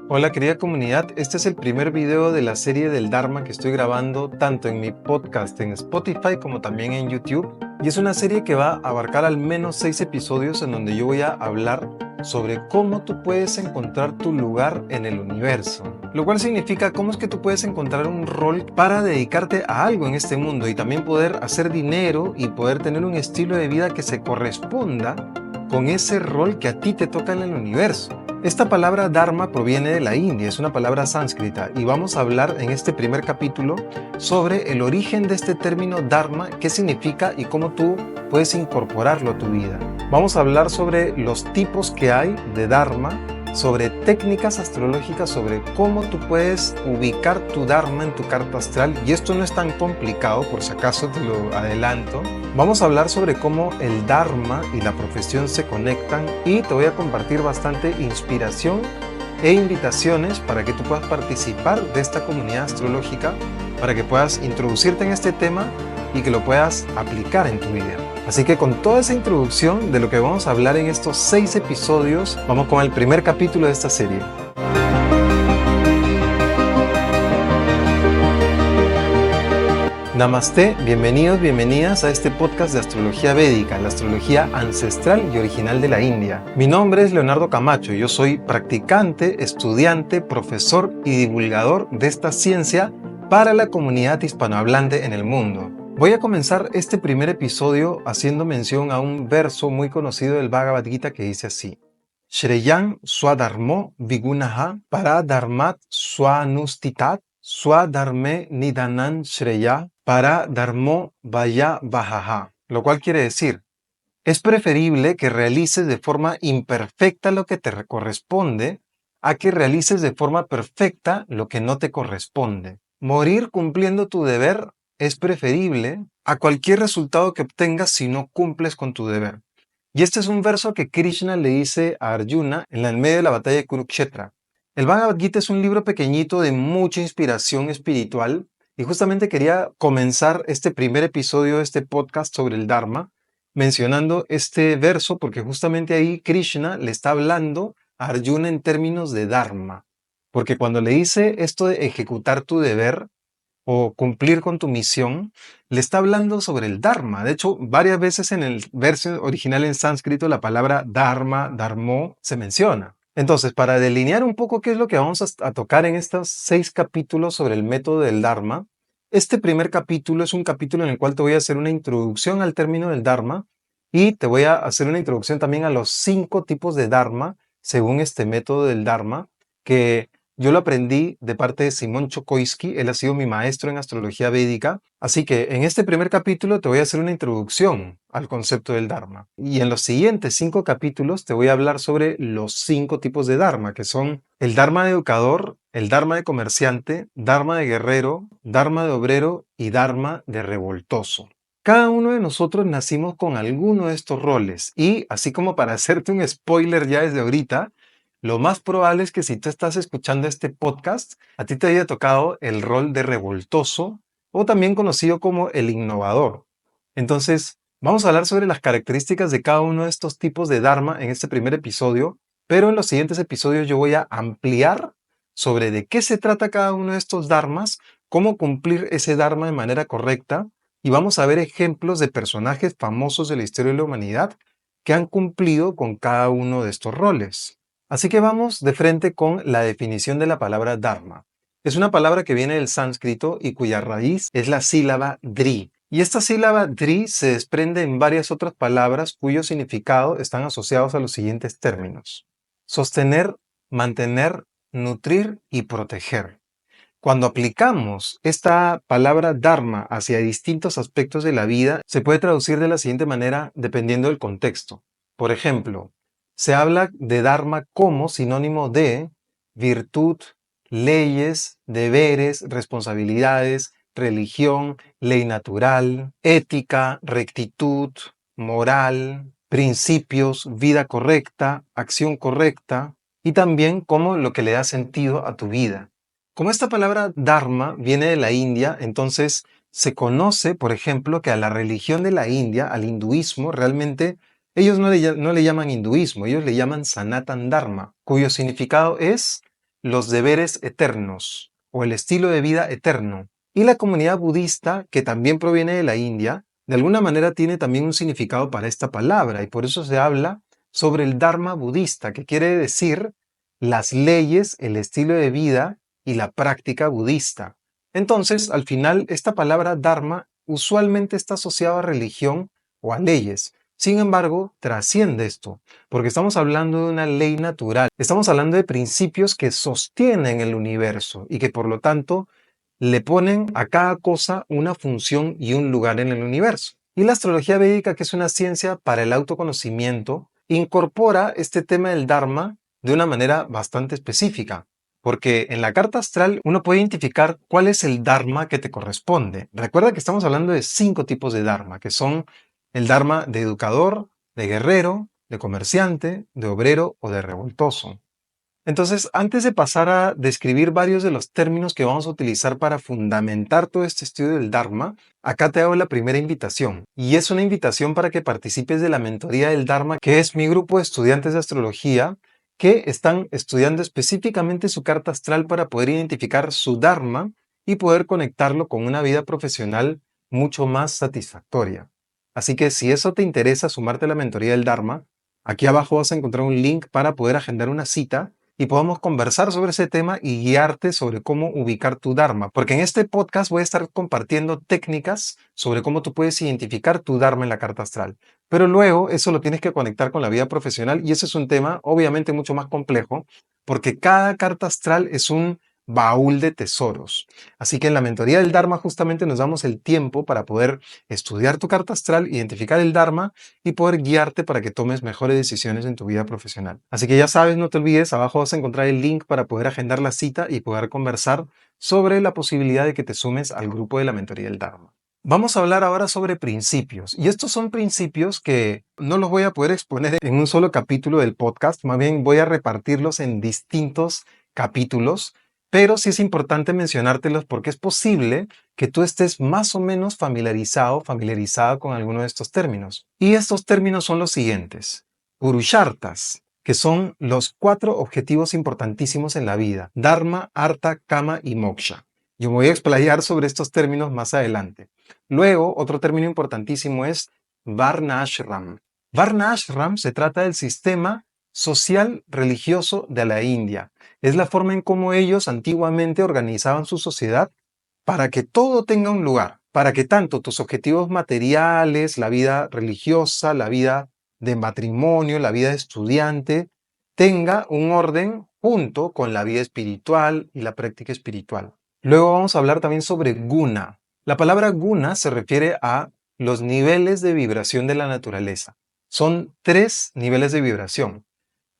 Hola querida comunidad, este es el primer video de la serie del Dharma que estoy grabando tanto en mi podcast en Spotify como también en YouTube. Y es una serie que va a abarcar al menos 6 episodios en donde yo voy a hablar sobre cómo tú puedes encontrar tu lugar en el universo. Lo cual significa cómo es que tú puedes encontrar un rol para dedicarte a algo en este mundo y también poder hacer dinero y poder tener un estilo de vida que se corresponda con ese rol que a ti te toca en el universo. Esta palabra Dharma proviene de la India, es una palabra sánscrita y vamos a hablar en este primer capítulo sobre el origen de este término Dharma, qué significa y cómo tú puedes incorporarlo a tu vida. Vamos a hablar sobre los tipos que hay de Dharma, sobre técnicas astrológicas, sobre cómo tú puedes ubicar tu Dharma en tu carta astral, y esto no es tan complicado, por si acaso te lo adelanto. Vamos a hablar sobre cómo el Dharma y la profesión se conectan y te voy a compartir bastante inspiración e invitaciones para que tú puedas participar de esta comunidad astrológica, para que puedas introducirte en este tema y que lo puedas aplicar en tu vida. Así que con toda esa introducción de lo que vamos a hablar en estos 6 episodios, vamos con el primer capítulo de esta serie. Namaste, bienvenidos, bienvenidas a este podcast de astrología védica, la astrología ancestral y original de la India. Mi nombre es Leonardo Camacho, yo soy practicante, estudiante, profesor y divulgador de esta ciencia para la comunidad hispanohablante en el mundo. Voy a comenzar este primer episodio haciendo mención a un verso muy conocido del Bhagavad Gita que dice así: Shreyam swadharmo vigunaha paradharmat swanustitat swadharme nidanan shreya paradharmo vaya bajaha. Lo cual quiere decir, es preferible que realices de forma imperfecta lo que te corresponde a que realices de forma perfecta lo que no te corresponde. Morir cumpliendo tu deber es preferible a cualquier resultado que obtengas si no cumples con tu deber. Y este es un verso que Krishna le dice a Arjuna en el medio de la batalla de Kurukshetra. El Bhagavad Gita es un libro pequeñito de mucha inspiración espiritual y justamente quería comenzar este primer episodio de este podcast sobre el Dharma mencionando este verso porque justamente ahí Krishna le está hablando a Arjuna en términos de Dharma. Porque cuando le dice esto de ejecutar tu deber o cumplir con tu misión, le está hablando sobre el Dharma. De hecho, varias veces en el verso original en sánscrito la palabra Dharma, Dharmo se menciona. Entonces, para delinear un poco qué es lo que vamos a tocar en estos 6 capítulos sobre el método del Dharma, este primer capítulo es un capítulo en el cual te voy a hacer una introducción al término del Dharma y te voy a hacer una introducción también a los 5 tipos de Dharma según este método del Dharma, que yo lo aprendí de parte de Simón Chokoisky, él ha sido mi maestro en astrología védica, así que en este primer capítulo te voy a hacer una introducción al concepto del Dharma. Y en los siguientes 5 capítulos te voy a hablar sobre los 5 tipos de Dharma, que son el Dharma de educador, el Dharma de comerciante, Dharma de guerrero, Dharma de obrero y Dharma de revoltoso. Cada uno de nosotros nacimos con alguno de estos roles y, así como para hacerte un spoiler ya desde ahorita, lo más probable es que si tú estás escuchando este podcast, a ti te haya tocado el rol de revoltoso o también conocido como el innovador. Entonces, vamos a hablar sobre las características de cada uno de estos tipos de Dharma en este primer episodio, pero en los siguientes episodios yo voy a ampliar sobre de qué se trata cada uno de estos Dharmas, cómo cumplir ese Dharma de manera correcta, y vamos a ver ejemplos de personajes famosos de la historia de la humanidad que han cumplido con cada uno de estos roles. Así que vamos de frente con la definición de la palabra Dharma. Es una palabra que viene del sánscrito y cuya raíz es la sílaba Dri. Y esta sílaba Dri se desprende en varias otras palabras cuyo significado están asociados a los siguientes términos: sostener, mantener, nutrir y proteger. Cuando aplicamos esta palabra Dharma hacia distintos aspectos de la vida, se puede traducir de la siguiente manera dependiendo del contexto. Por ejemplo, se habla de Dharma como sinónimo de virtud, leyes, deberes, responsabilidades, religión, ley natural, ética, rectitud, moral, principios, vida correcta, acción correcta y también como lo que le da sentido a tu vida. Como esta palabra Dharma viene de la India, entonces se conoce, por ejemplo, que a la religión de la India, al hinduismo, realmente ellos no le llaman hinduismo, ellos le llaman Sanatan Dharma, cuyo significado es los deberes eternos o el estilo de vida eterno. Y la comunidad budista, que también proviene de la India, de alguna manera tiene también un significado para esta palabra y por eso se habla sobre el Dharma budista, que quiere decir las leyes, el estilo de vida y la práctica budista. Entonces, al final, esta palabra Dharma usualmente está asociada a religión o a leyes. Sin embargo, trasciende esto, porque estamos hablando de una ley natural. Estamos hablando de principios que sostienen el universo y que por lo tanto le ponen a cada cosa una función y un lugar en el universo. Y la astrología védica, que es una ciencia para el autoconocimiento, incorpora este tema del Dharma de una manera bastante específica. Porque en la carta astral uno puede identificar cuál es el Dharma que te corresponde. Recuerda que estamos hablando de 5 tipos de Dharma, que son el Dharma de educador, de guerrero, de comerciante, de obrero o de revoltoso. Entonces, antes de pasar a describir varios de los términos que vamos a utilizar para fundamentar todo este estudio del Dharma, acá te hago la primera invitación. Y es una invitación para que participes de la mentoría del Dharma, que es mi grupo de estudiantes de astrología que están estudiando específicamente su carta astral para poder identificar su Dharma y poder conectarlo con una vida profesional mucho más satisfactoria. Así que si eso te interesa, sumarte a la mentoría del Dharma, aquí abajo vas a encontrar un link para poder agendar una cita y podamos conversar sobre ese tema y guiarte sobre cómo ubicar tu Dharma. Porque en este podcast voy a estar compartiendo técnicas sobre cómo tú puedes identificar tu Dharma en la carta astral. Pero luego eso lo tienes que conectar con la vida profesional y ese es un tema obviamente mucho más complejo porque cada carta astral es un baúl de tesoros. Así que en la mentoría del Dharma justamente nos damos el tiempo para poder estudiar tu carta astral, identificar el Dharma y poder guiarte para que tomes mejores decisiones en tu vida profesional. Así que ya sabes, no te olvides, abajo vas a encontrar el link para poder agendar la cita y poder conversar sobre la posibilidad de que te sumes al grupo de la mentoría del Dharma. Vamos a hablar ahora sobre principios, y estos son principios que no los voy a poder exponer en un solo capítulo del podcast, más bien voy a repartirlos en distintos capítulos, pero sí es importante mencionártelos porque es posible que tú estés más o menos familiarizada con alguno de estos términos. Y estos términos son los siguientes: Purusharthas, que son los 4 objetivos importantísimos en la vida: Dharma, Artha, Kama y Moksha. Yo me voy a explayar sobre estos términos más adelante. Luego, otro término importantísimo es Varna Ashram. Varna Ashram se trata del sistema social religioso de la India. Es la forma en cómo ellos antiguamente organizaban su sociedad para que todo tenga un lugar, para que tanto tus objetivos materiales, la vida religiosa, la vida de matrimonio, la vida de estudiante, tenga un orden junto con la vida espiritual y la práctica espiritual. Luego vamos a hablar también sobre guna. La palabra guna se refiere a los niveles de vibración de la naturaleza. Son 3 niveles de vibración: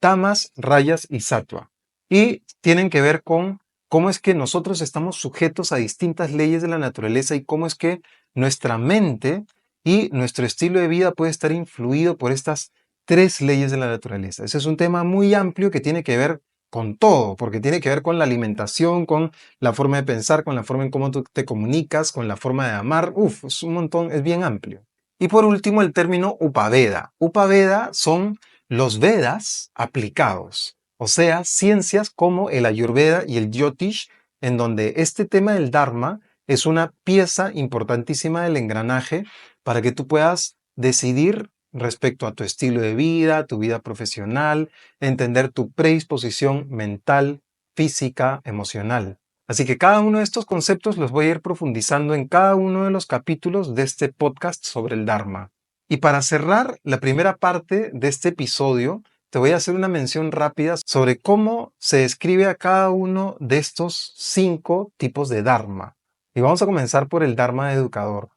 tamas, rayas y sattva. Y tienen que ver con cómo es que nosotros estamos sujetos a distintas leyes de la naturaleza y cómo es que nuestra mente y nuestro estilo de vida puede estar influido por estas 3 leyes de la naturaleza. Ese es un tema muy amplio que tiene que ver con todo, porque tiene que ver con la alimentación, con la forma de pensar, con la forma en cómo tú te comunicas, con la forma de amar. Es un montón, es bien amplio. Y por último, el término Upaveda. Upaveda son los Vedas aplicados, o sea, ciencias como el Ayurveda y el Jyotish, en donde este tema del Dharma es una pieza importantísima del engranaje para que tú puedas decidir respecto a tu estilo de vida, tu vida profesional, entender tu predisposición mental, física, emocional. Así que cada uno de estos conceptos los voy a ir profundizando en cada uno de los capítulos de este podcast sobre el Dharma. Y para cerrar la primera parte de este episodio, te voy a hacer una mención rápida sobre cómo se describe a cada uno de estos 5 tipos de Dharma. Y vamos a comenzar por el Dharma de educador.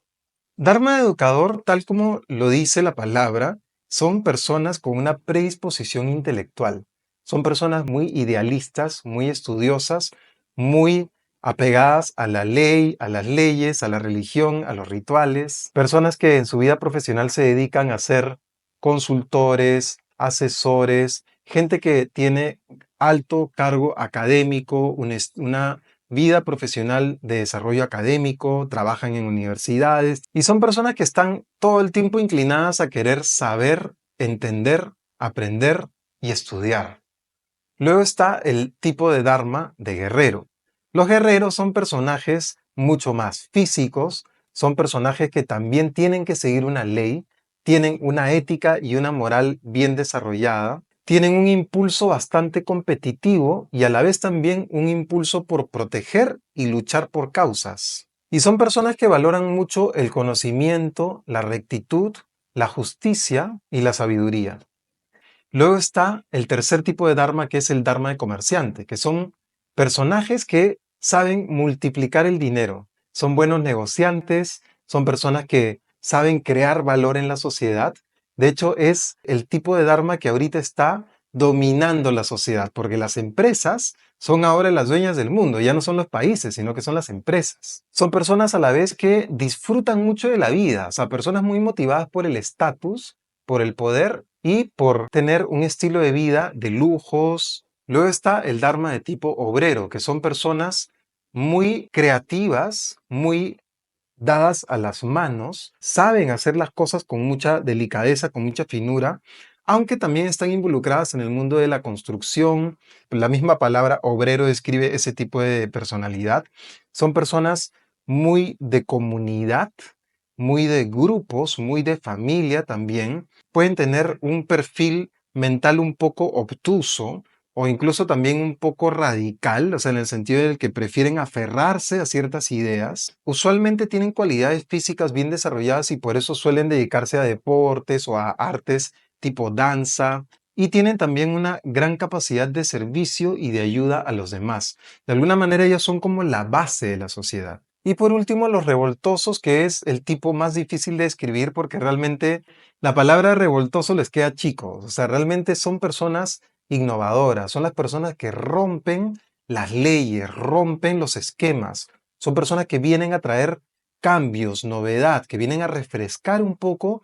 Dharma de educador, tal como lo dice la palabra, son personas con una predisposición intelectual. Son personas muy idealistas, muy estudiosas, muy apegadas a la ley, a las leyes, a la religión, a los rituales. Personas que en su vida profesional se dedican a ser consultores, asesores, gente que tiene alto cargo académico, una vida profesional de desarrollo académico, trabajan en universidades y son personas que están todo el tiempo inclinadas a querer saber, entender, aprender y estudiar. Luego está el tipo de Dharma de guerrero. Los guerreros son personajes mucho más físicos, son personajes que también tienen que seguir una ley, tienen una ética y una moral bien desarrollada, tienen un impulso bastante competitivo y a la vez también un impulso por proteger y luchar por causas. Y son personas que valoran mucho el conocimiento, la rectitud, la justicia y la sabiduría. Luego está el tercer tipo de Dharma, que es el Dharma de comerciante, que son personajes que saben multiplicar el dinero, son buenos negociantes, son personas que saben crear valor en la sociedad. De hecho, es el tipo de Dharma que ahorita está dominando la sociedad, porque las empresas son ahora las dueñas del mundo, ya no son los países, sino que son las empresas. Son personas a la vez que disfrutan mucho de la vida, o sea, personas muy motivadas por el estatus, por el poder y por tener un estilo de vida de lujos. Luego está el Dharma de tipo obrero, que son personas muy creativas, muy dadas a las manos, saben hacer las cosas con mucha delicadeza, con mucha finura, aunque también están involucradas en el mundo de la construcción. La misma palabra obrero describe ese tipo de personalidad. Son personas muy de comunidad, muy de grupos, muy de familia también. Pueden tener un perfil mental un poco obtuso, o incluso también un poco radical, o sea, en el sentido del que prefieren aferrarse a ciertas ideas. Usualmente tienen cualidades físicas bien desarrolladas y por eso suelen dedicarse a deportes o a artes tipo danza, y tienen también una gran capacidad de servicio y de ayuda a los demás. De alguna manera ellos son como la base de la sociedad. Y por último, los revoltosos, que es el tipo más difícil de describir porque realmente la palabra revoltoso les queda chico. O sea, realmente son personas innovadoras, son las personas que rompen las leyes, rompen los esquemas, son personas que vienen a traer cambios, novedad, que vienen a refrescar un poco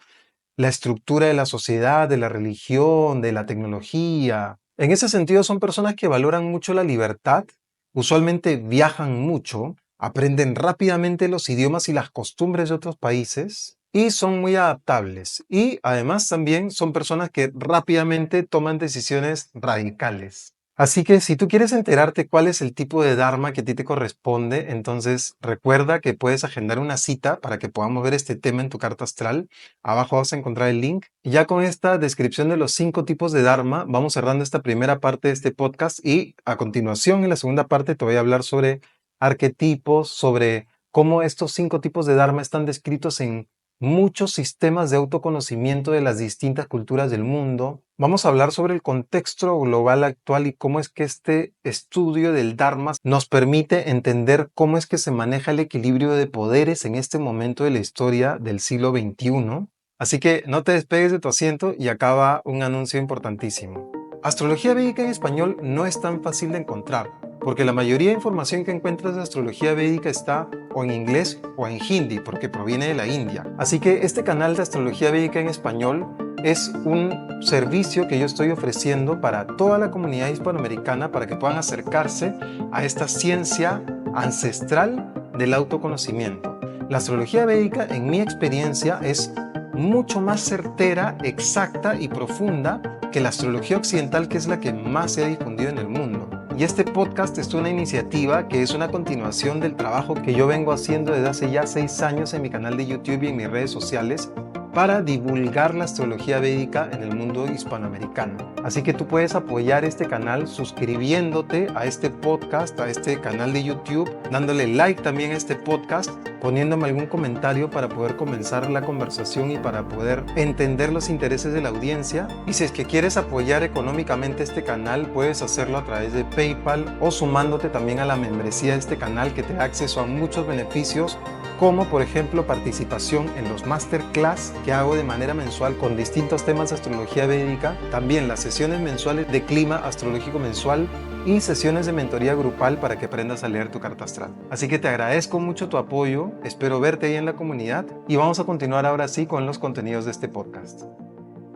la estructura de la sociedad, de la religión, de la tecnología. En ese sentido son personas que valoran mucho la libertad, usualmente viajan mucho, aprenden rápidamente los idiomas y las costumbres de otros países y son muy adaptables. Y además también son personas que rápidamente toman decisiones radicales. Así que si tú quieres enterarte cuál es el tipo de Dharma que a ti te corresponde, entonces recuerda que puedes agendar una cita para que podamos ver este tema en tu carta astral. Abajo vas a encontrar el link. Y ya con esta descripción de los 5 tipos de Dharma, vamos cerrando esta primera parte de este podcast y a continuación en la segunda parte te voy a hablar sobre arquetipos, sobre cómo estos 5 tipos de Dharma están descritos en muchos sistemas de autoconocimiento de las distintas culturas del mundo. Vamos a hablar sobre el contexto global actual y cómo es que este estudio del Dharma nos permite entender cómo es que se maneja el equilibrio de poderes en este momento de la historia del siglo XXI. Así que no te despegues de tu asiento y acaba un anuncio importantísimo. Astrología védica en español no es tan fácil de encontrar, porque la mayoría de información que encuentras de astrología védica está o en inglés o en hindi, porque proviene de la India. Así que este canal de astrología védica en español es un servicio que yo estoy ofreciendo para toda la comunidad hispanoamericana para que puedan acercarse a esta ciencia ancestral del autoconocimiento. La astrología védica, en mi experiencia, es mucho más certera, exacta y profunda que la astrología occidental, que es la que más se ha difundido en el mundo. Y este podcast es una iniciativa que es una continuación del trabajo que yo vengo haciendo desde hace ya 6 años en mi canal de YouTube y en mis redes sociales para divulgar la astrología védica en el mundo hispanoamericano. Así que tú puedes apoyar este canal suscribiéndote a este podcast, a este canal de YouTube, dándole like también a este podcast, poniéndome algún comentario para poder comenzar la conversación y para poder entender los intereses de la audiencia. Y si es que quieres apoyar económicamente este canal, puedes hacerlo a través de PayPal o sumándote también a la membresía de este canal que te da acceso a muchos beneficios, como por ejemplo participación en los masterclass que hago de manera mensual con distintos temas de astrología védica, también las sesiones mensuales de clima astrológico mensual y sesiones de mentoría grupal para que aprendas a leer tu carta astral. Así que te agradezco mucho tu apoyo, espero verte ahí en la comunidad y vamos a continuar ahora sí con los contenidos de este podcast.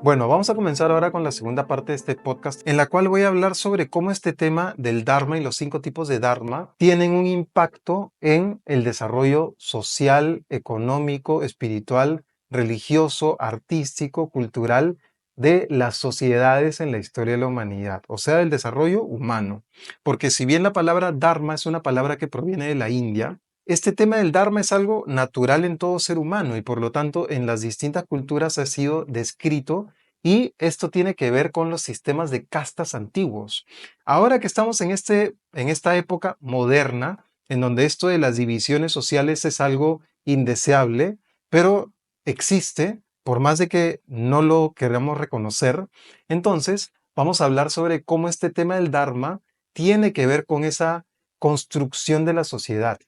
Bueno, vamos a comenzar ahora con la segunda parte de este podcast, en la cual voy a hablar sobre cómo este tema del Dharma y los 5 tipos de Dharma tienen un impacto en el desarrollo social, económico, espiritual, religioso, artístico, cultural de las sociedades en la historia de la humanidad, o sea, del desarrollo humano. Porque si bien la palabra Dharma es una palabra que proviene de la India, este tema del Dharma es algo natural en todo ser humano y por lo tanto en las distintas culturas ha sido descrito y esto tiene que ver con los sistemas de castas antiguos. Ahora que estamos en esta época moderna, en donde esto de las divisiones sociales es algo indeseable, pero existe, por más de que no lo queramos reconocer, entonces vamos a hablar sobre cómo este tema del Dharma tiene que ver con esa construcción de la sociedad.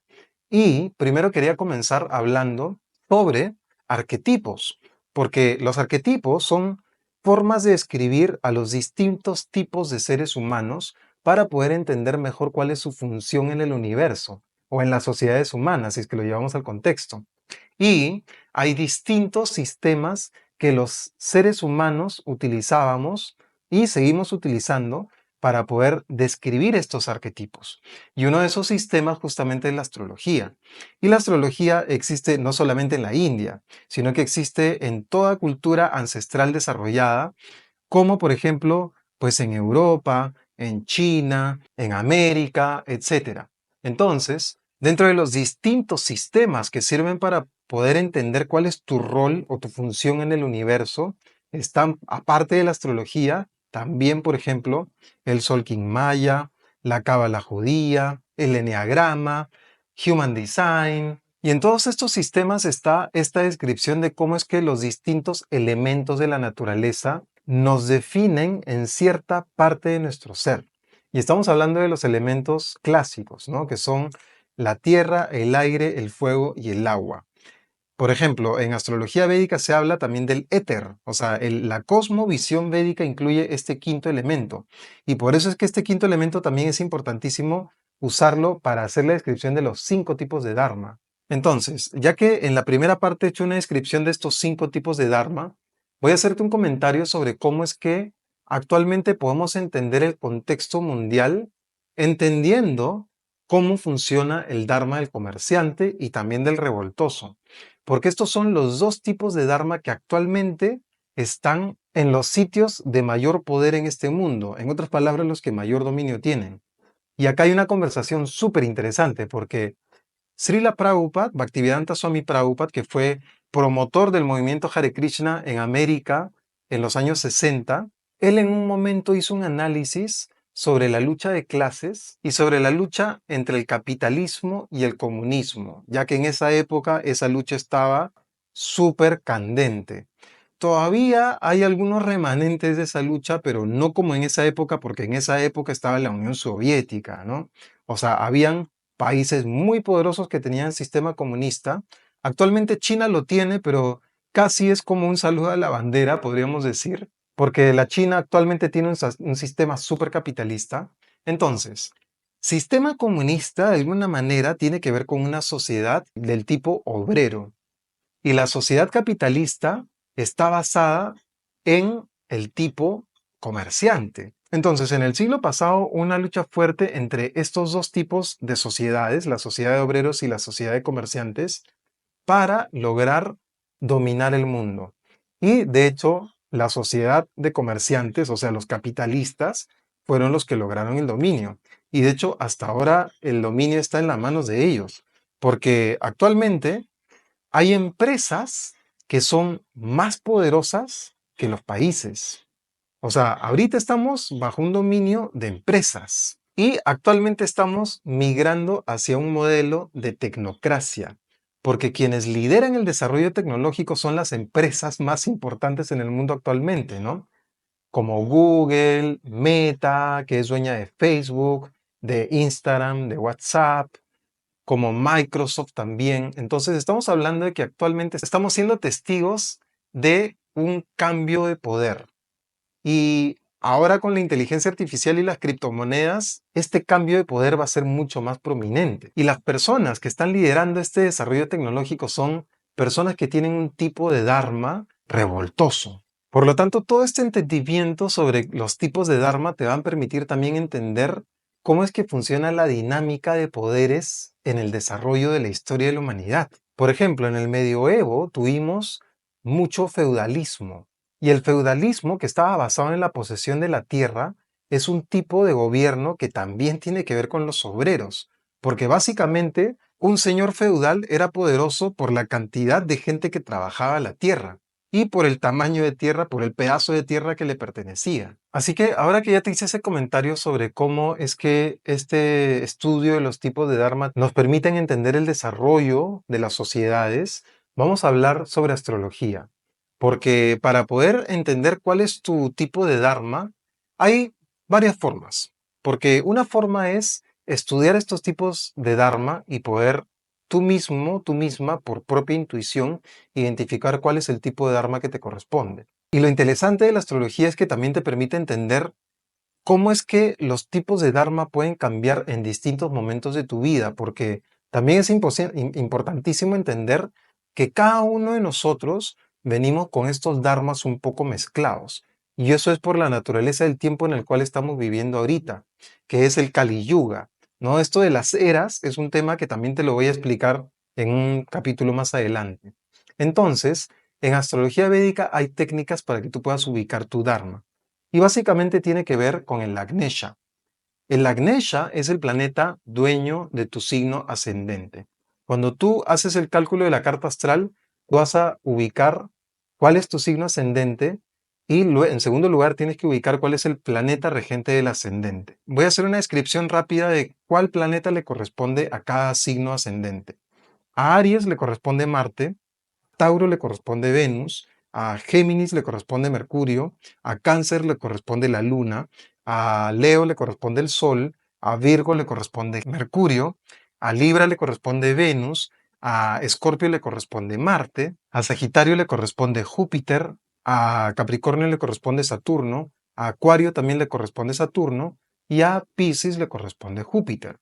Y primero quería comenzar hablando sobre arquetipos, porque los arquetipos son formas de describir a los distintos tipos de seres humanos para poder entender mejor cuál es su función en el universo o en las sociedades humanas, si es que lo llevamos al contexto. Y hay distintos sistemas que los seres humanos utilizábamos y seguimos utilizando para poder describir estos arquetipos. Y uno de esos sistemas justamente es la astrología. Y la astrología existe no solamente en la India, sino que existe en toda cultura ancestral desarrollada, como por ejemplo, pues en Europa, en China, en América, etcétera. Entonces, dentro de los distintos sistemas que sirven para poder entender cuál es tu rol o tu función en el universo, están, aparte de la astrología, también, por ejemplo, el Solkin Maya, la Cábala judía, el Eneagrama, Human Design. Y en todos estos sistemas está esta descripción de cómo es que los distintos elementos de la naturaleza nos definen en cierta parte de nuestro ser. Y estamos hablando de los elementos clásicos, ¿no? Que son la tierra, el aire, el fuego y el agua. Por ejemplo, en astrología védica se habla también del éter, o sea, la cosmovisión védica incluye este quinto elemento. Y por eso es que este quinto elemento también es importantísimo usarlo para hacer la descripción de los 5 tipos de Dharma. Entonces, ya que en la primera parte he hecho una descripción de estos 5 tipos de Dharma, voy a hacerte un comentario sobre cómo es que actualmente podemos entender el contexto mundial entendiendo cómo funciona el Dharma del comerciante y también del revoltoso. Porque estos son los dos tipos de Dharma que actualmente están en los sitios de mayor poder en este mundo, en otras palabras, los que mayor dominio tienen. Y acá hay una conversación súper interesante porque Srila Prabhupada, Bhaktivedanta Swami Prabhupada, que fue promotor del movimiento Hare Krishna en América en los años 60, él en un momento hizo un análisis sobre la lucha de clases y sobre la lucha entre el capitalismo y el comunismo, ya que en esa época esa lucha estaba súper candente. Todavía hay algunos remanentes de esa lucha, pero no como en esa época, porque en esa época estaba la Unión Soviética, ¿no? O sea, habían países muy poderosos que tenían sistema comunista. Actualmente China lo tiene, pero casi es como un saludo a la bandera, podríamos decir, porque la China actualmente tiene un sistema súper capitalista. Entonces, sistema comunista de alguna manera tiene que ver con una sociedad del tipo obrero. Y la sociedad capitalista está basada en el tipo comerciante. Entonces, en el siglo pasado, una lucha fuerte entre estos dos tipos de sociedades, la sociedad de obreros y la sociedad de comerciantes, para lograr dominar el mundo. Y de hecho, la sociedad de comerciantes, o sea, los capitalistas, fueron los que lograron el dominio. Y de hecho, hasta ahora el dominio está en las manos de ellos, porque actualmente hay empresas que son más poderosas que los países. O sea, ahorita estamos bajo un dominio de empresas y actualmente estamos migrando hacia un modelo de tecnocracia, porque quienes lideran el desarrollo tecnológico son las empresas más importantes en el mundo actualmente, ¿no? Como Google, Meta, que es dueña de Facebook, de Instagram, de WhatsApp, como Microsoft también. Entonces estamos hablando de que actualmente estamos siendo testigos de un cambio de poder. Y ahora con la inteligencia artificial y las criptomonedas, este cambio de poder va a ser mucho más prominente. Y las personas que están liderando este desarrollo tecnológico son personas que tienen un tipo de Dharma revoltoso. Por lo tanto, todo este entendimiento sobre los tipos de Dharma te van a permitir también entender cómo es que funciona la dinámica de poderes en el desarrollo de la historia de la humanidad. Por ejemplo, en el medioevo tuvimos mucho feudalismo, Y el feudalismo, que estaba basado en la posesión de la tierra, es un tipo de gobierno que también tiene que ver con los obreros, porque básicamente un señor feudal era poderoso por la cantidad de gente que trabajaba la tierra y por el tamaño de tierra, por el pedazo de tierra que le pertenecía. Así que ahora que ya te hice ese comentario sobre cómo es que este estudio de los tipos de Dharma nos permiten entender el desarrollo de las sociedades, vamos a hablar sobre astrología. Porque para poder entender cuál es tu tipo de Dharma, hay varias formas. Porque una forma es estudiar estos tipos de Dharma y poder tú mismo, tú misma, por propia intuición, identificar cuál es el tipo de Dharma que te corresponde. Y lo interesante de la astrología es que también te permite entender cómo es que los tipos de Dharma pueden cambiar en distintos momentos de tu vida, porque también es importantísimo entender que cada uno de nosotros venimos con estos Dharmas un poco mezclados. Y eso es por la naturaleza del tiempo en el cual estamos viviendo ahorita, que es el Kali Yuga, ¿no? Esto de las eras es un tema que también te lo voy a explicar en un capítulo más adelante. Entonces, en astrología védica hay técnicas para que tú puedas ubicar tu Dharma. Y básicamente tiene que ver con el Agnesha. El Agnesha es el planeta dueño de tu signo ascendente. Cuando tú haces el cálculo de la carta astral, tú vas a ubicar cuál es tu signo ascendente y en segundo lugar tienes que ubicar cuál es el planeta regente del ascendente. Voy a hacer una descripción rápida de cuál planeta le corresponde a cada signo ascendente. A Aries le corresponde Marte, Tauro le corresponde Venus, a Géminis le corresponde Mercurio, a Cáncer le corresponde la Luna, a Leo le corresponde el Sol, a Virgo le corresponde Mercurio, a Libra le corresponde Venus, a Escorpio le corresponde Marte, a Sagitario le corresponde Júpiter, a Capricornio le corresponde Saturno, a Acuario también le corresponde Saturno y a Piscis le corresponde Júpiter.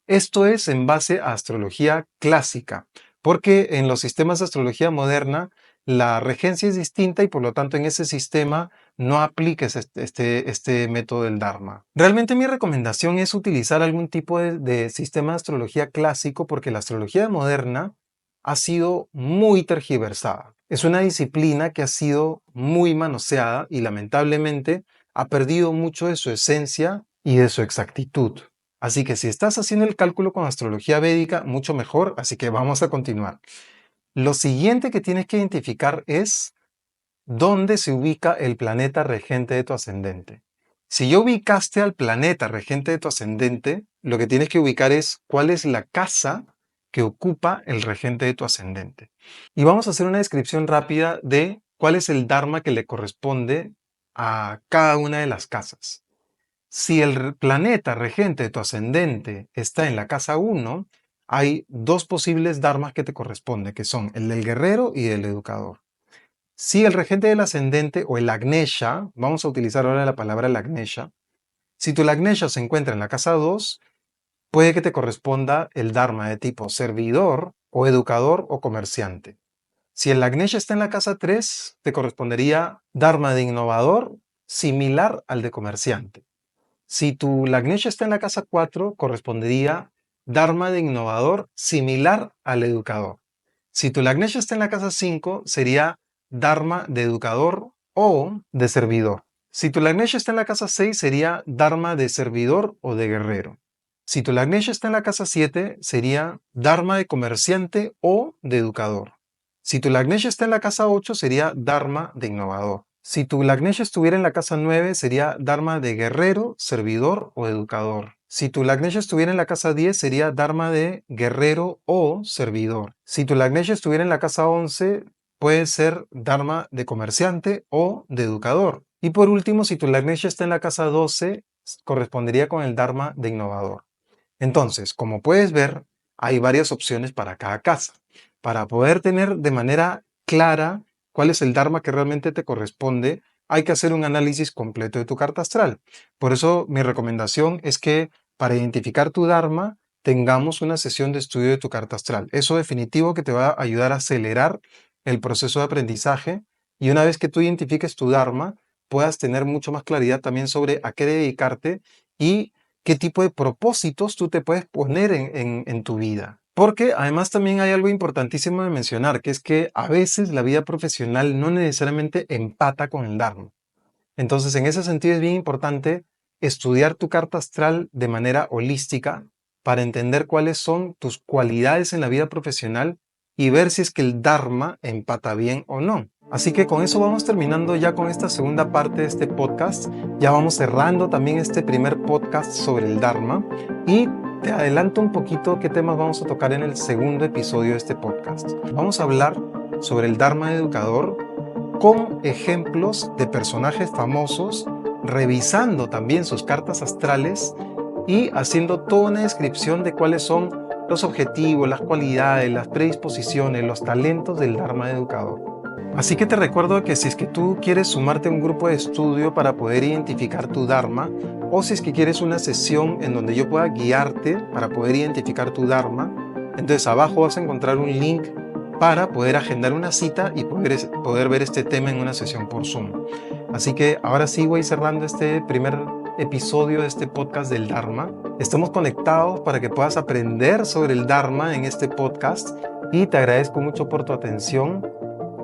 Esto es en base a astrología clásica, porque en los sistemas de astrología moderna la regencia es distinta y por lo tanto en ese sistema no apliques este método del Dharma. Realmente mi recomendación es utilizar algún tipo de sistema de astrología clásico porque la astrología moderna ha sido muy tergiversada. Es una disciplina que ha sido muy manoseada y lamentablemente ha perdido mucho de su esencia y de su exactitud. Así que si estás haciendo el cálculo con astrología védica, mucho mejor, así que vamos a continuar. Lo siguiente que tienes que identificar es dónde se ubica el planeta regente de tu ascendente. Si ya ubicaste al planeta regente de tu ascendente, lo que tienes que ubicar es cuál es la casa que ocupa el regente de tu ascendente. Y vamos a hacer una descripción rápida de cuál es el Dharma que le corresponde a cada una de las casas. Si el planeta regente de tu ascendente está en la casa 1, hay dos posibles dharmas que te corresponden, que son el del guerrero y el educador. Si el regente del ascendente o el Agnesha, vamos a utilizar ahora la palabra Agnesha, si tu Agnesha se encuentra en la casa 2, puede que te corresponda el dharma de tipo servidor o educador o comerciante. Si el Agnesha está en la casa 3, te correspondería dharma de innovador similar al de comerciante. Si tu Lagnesha está en la casa 4, correspondería Dharma de innovador similar al educador. Si tu Lagnesha está en la casa 5, sería Dharma de educador o de servidor. Si tu Lagnesha está en la casa 6, sería Dharma de servidor o de guerrero. Si tu Lagnesha está en la casa 7, sería Dharma de comerciante o de educador. Si tu Lagnesha está en la casa 8, sería Dharma de innovador. Si tu Lagnesha estuviera en la casa 9, sería Dharma de guerrero, servidor o educador. Si tu Lagnesha estuviera en la casa 10, sería Dharma de guerrero o servidor. Si tu Lagnesha estuviera en la casa 11, puede ser Dharma de comerciante o de educador. Y por último, si tu Lagnesha está en la casa 12, correspondería con el Dharma de innovador. Entonces, como puedes ver, hay varias opciones para cada casa. Para poder tener de manera clara cuál es el Dharma que realmente te corresponde, hay que hacer un análisis completo de tu carta astral. Por eso mi recomendación es que para identificar tu Dharma tengamos una sesión de estudio de tu carta astral. Eso definitivo que te va a ayudar a acelerar el proceso de aprendizaje y una vez que tú identifiques tu Dharma, puedas tener mucho más claridad también sobre a qué dedicarte y qué tipo de propósitos tú te puedes poner en tu vida. Porque además también hay algo importantísimo de mencionar, que es que a veces la vida profesional no necesariamente empata con el Dharma. Entonces, en ese sentido es bien importante estudiar tu carta astral de manera holística para entender cuáles son tus cualidades en la vida profesional y ver si es que el Dharma empata bien o no. Así que con eso vamos terminando ya con esta segunda parte de este podcast. Ya vamos cerrando también este primer podcast sobre el Dharma y te adelanto un poquito qué temas vamos a tocar en el segundo episodio de este podcast. Vamos a hablar sobre el Dharma educador con ejemplos de personajes famosos, revisando también sus cartas astrales y haciendo toda una descripción de cuáles son los objetivos, las cualidades, las predisposiciones, los talentos del Dharma educador. Así que te recuerdo que si es que tú quieres sumarte a un grupo de estudio para poder identificar tu Dharma, o si es que quieres una sesión en donde yo pueda guiarte para poder identificar tu Dharma, entonces abajo vas a encontrar un link para poder agendar una cita y poder ver este tema en una sesión por Zoom. Así que ahora sí voy cerrando este primer episodio de este podcast del Dharma. Estamos conectados para que puedas aprender sobre el Dharma en este podcast y te agradezco mucho por tu atención.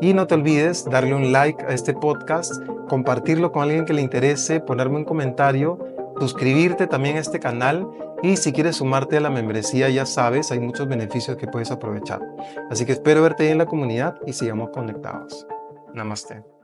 Y no te olvides darle un like a este podcast, compartirlo con alguien que le interese, ponerme un comentario, suscribirte también a este canal y si quieres sumarte a la membresía ya sabes, hay muchos beneficios que puedes aprovechar. Así que espero verte ahí en la comunidad y sigamos conectados. Namaste.